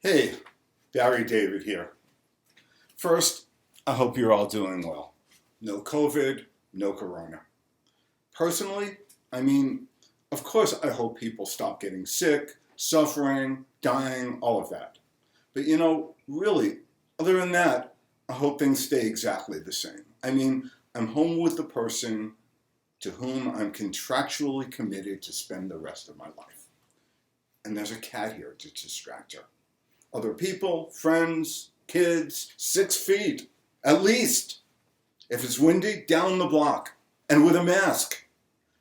Hey, Barry David here. First, I hope you're all doing well. No COVID, no corona. Personally, I mean, of course, I hope people stop getting sick, suffering, dying, all of that. But really, other than that, I hope things stay exactly the same. I'm home with the person to whom I'm contractually committed to spend the rest of my life. And there's a cat here to distract her. Other people, friends, kids, 6 feet, at least. If it's windy, down the block, and with a mask.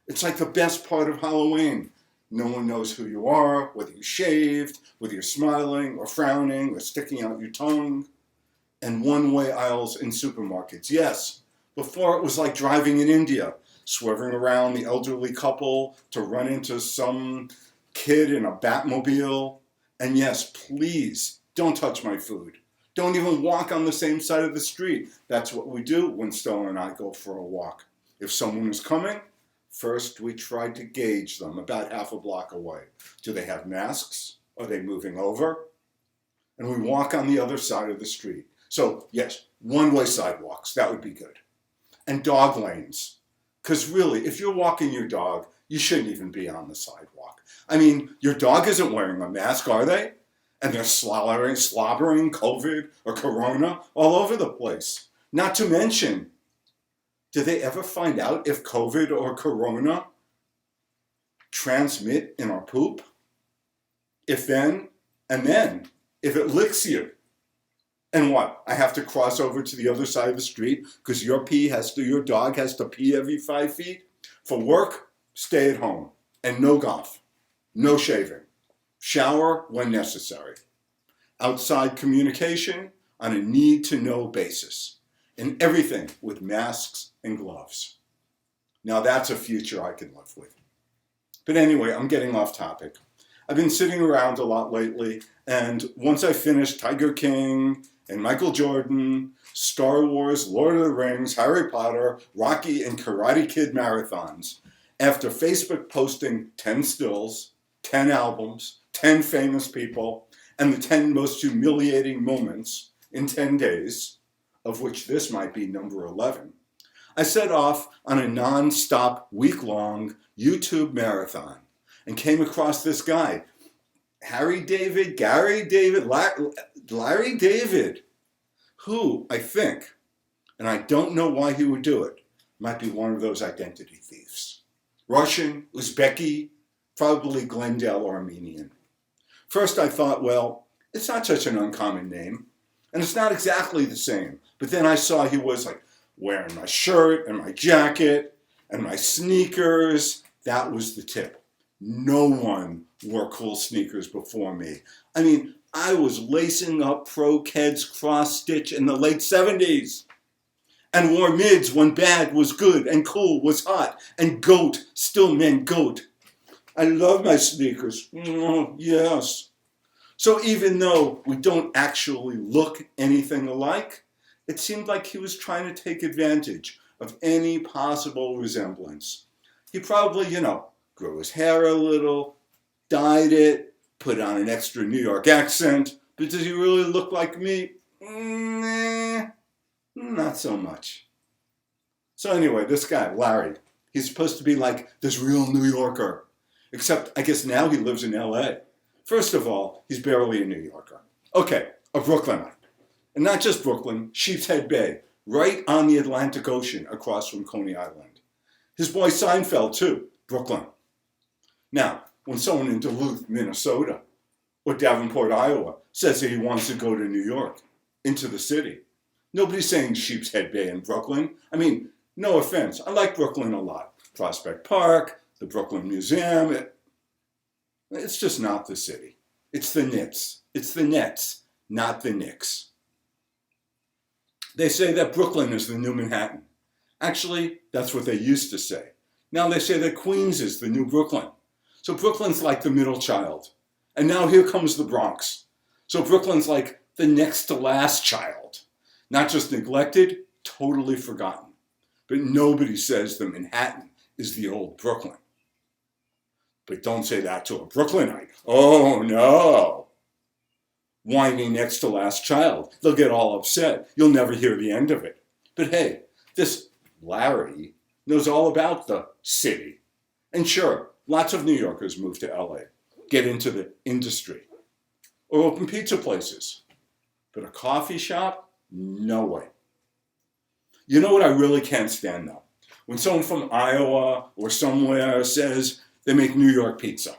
It's like the best part of Halloween. No one knows who you are, whether you shaved, whether you're smiling or frowning or sticking out your tongue. And one-way aisles in supermarkets. Yes, before it was like driving in India, swerving around the elderly couple to run into some kid in a Batmobile. And yes, please, don't touch my food. Don't even walk on the same side of the street. That's what we do when Stella and I go for a walk. If someone is coming, first we try to gauge them about half a block away. Do they have masks? Are they moving over? And we walk on the other side of the street. So yes, one-way sidewalks, that would be good. And dog lanes. Because really, if you're walking your dog, you shouldn't even be on the sidewalk. Your dog isn't wearing a mask, are they? And they're slobbering COVID or corona all over the place. Not to mention, do they ever find out if COVID or corona transmit in our poop? If then, and then, if it licks you, and what? I have to cross over to the other side of the street because your dog has to pee every 5 feet? For work, stay at home. And no golf. No shaving. Shower when necessary. Outside communication on a need-to-know basis. And everything with masks and gloves. Now that's a future I can live with. But anyway, I'm getting off topic. I've been sitting around a lot lately, and once I finished Tiger King and Michael Jordan, Star Wars, Lord of the Rings, Harry Potter, Rocky, and Karate Kid marathons, after Facebook posting 10 stills, 10 albums, 10 famous people, and the 10 most humiliating moments in 10 days, of which this might be number 11, I set off on a non-stop, week-long YouTube marathon and came across this guy, Larry David, who I think, and I don't know why he would do it, might be one of those identity thieves. Russian, Uzbeki, probably Glendale Armenian. First I thought, well, it's not such an uncommon name, and it's not exactly the same. But then I saw he was like wearing my shirt and my jacket and my sneakers. That was the tip. No one wore cool sneakers before me. I was lacing up Pro Keds cross-stitch in the late 70s. And wore mids when bad was good and cool was hot. And goat still meant goat. I love my sneakers. Yes. So even though we don't actually look anything alike, it seemed like he was trying to take advantage of any possible resemblance. He probably, grew his hair a little, dyed it, put on an extra New York accent, but does he really look like me? Nah, not so much. So anyway, this guy, Larry, he's supposed to be like this real New Yorker, except I guess now he lives in LA. First of all, he's barely a New Yorker. Okay, a Brooklynite. And not just Brooklyn, Sheepshead Bay, right on the Atlantic Ocean across from Coney Island. His boy Seinfeld, too, Brooklyn. Now, when someone in Duluth, Minnesota, or Davenport, Iowa, says that he wants to go to New York, into the city, nobody's saying Sheepshead Bay in Brooklyn. No offense, I like Brooklyn a lot. Prospect Park, the Brooklyn Museum, it's just not the city. It's the Nits. It's the Nets, not the Knicks. They say that Brooklyn is the new Manhattan. Actually, that's what they used to say. Now they say that Queens is the new Brooklyn. So Brooklyn's like the middle child. And now here comes the Bronx. So Brooklyn's like the next to last child. Not just neglected, totally forgotten. But nobody says that Manhattan is the old Brooklyn. But don't say that to a Brooklynite. Oh no. whining next to last child. They'll get all upset. You'll never hear the end of it. But hey, this Larry knows all about the city. And sure, lots of New Yorkers move to LA, get into the industry, or open pizza places. But a coffee shop? No way. You know what I really can't stand though? When someone from Iowa or somewhere says they make New York pizza.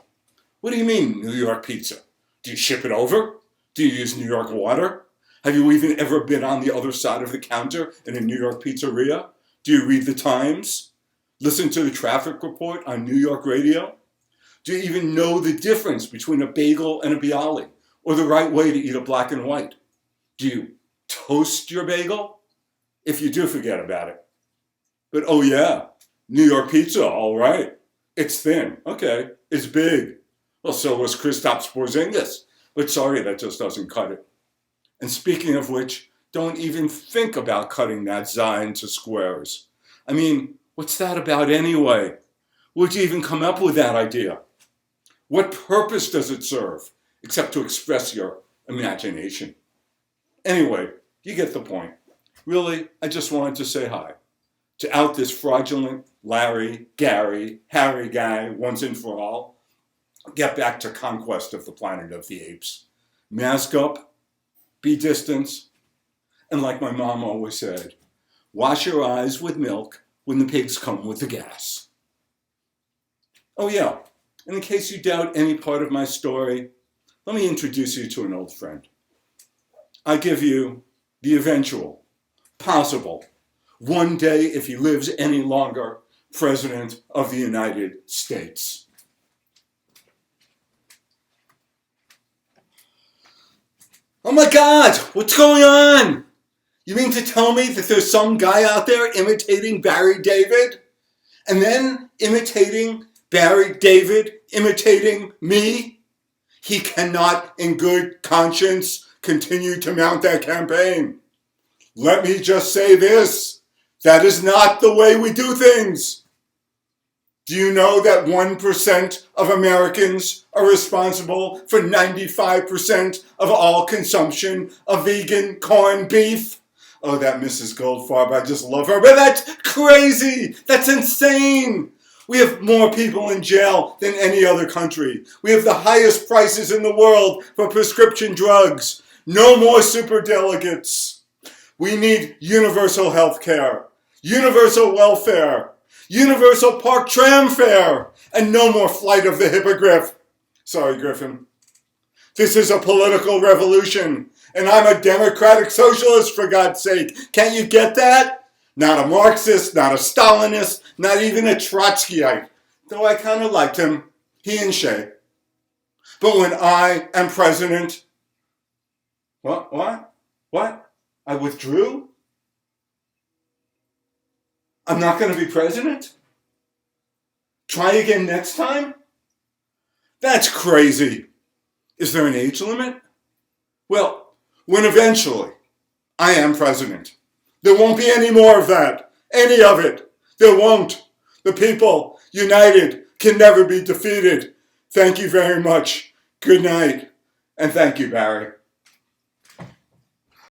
What do you mean, New York pizza? Do you ship it over? Do you use New York water? Have you even ever been on the other side of the counter in a New York pizzeria? Do you read the Times? Listen to the traffic report on New York radio? Do you even know the difference between a bagel and a bialy, or the right way to eat a black and white? Do you toast your bagel? If you do, forget about it. But oh yeah, New York pizza, all right. It's thin, okay. It's big. Well, so was Kristaps Porzingis. But sorry, that just doesn't cut it. And speaking of which, don't even think about cutting that Zion to squares. I mean, what's that about anyway? Where'd you even come up with that idea? What purpose does it serve, except to express your imagination? Anyway, you get the point. Really, I just wanted to say hi. To out this fraudulent Larry, Gary, Harry guy once and for all. Get back to conquest of the planet of the apes. Mask up, be distant, and like my mom always said, wash your eyes with milk when the pigs come with the gas. Oh yeah, and in case you doubt any part of my story, let me introduce you to an old friend. I give you the eventual, possible, one day, if he lives any longer, President of the United States. Oh my God, what's going on? You mean to tell me that there's some guy out there imitating Barry David? And then imitating Barry David, imitating me? He cannot, in good conscience, continue to mount that campaign. Let me just say this. That is not the way we do things. Do you know that 1% of Americans are responsible for 95% of all consumption of vegan corned beef? Oh, that Mrs. Goldfarb, I just love her. But that's crazy. That's insane. We have more people in jail than any other country. We have the highest prices in the world for prescription drugs. No more superdelegates. We need universal health care, universal welfare, universal park tram fare, and no more flight of the hippogriff. Sorry, Griffin. This is a political revolution, and I'm a democratic socialist, for God's sake. Can't you get that? Not a Marxist, not a Stalinist, not even a Trotskyite. Though I kind of liked him, he and Shay. But when I am president... What? I withdrew? I'm not going to be president? Try again next time? That's crazy. Is there an age limit? Well, when eventually I am president, there won't be any more of that. Any of it. There won't. The people, united, can never be defeated. Thank you very much. Good night. And thank you, Barry.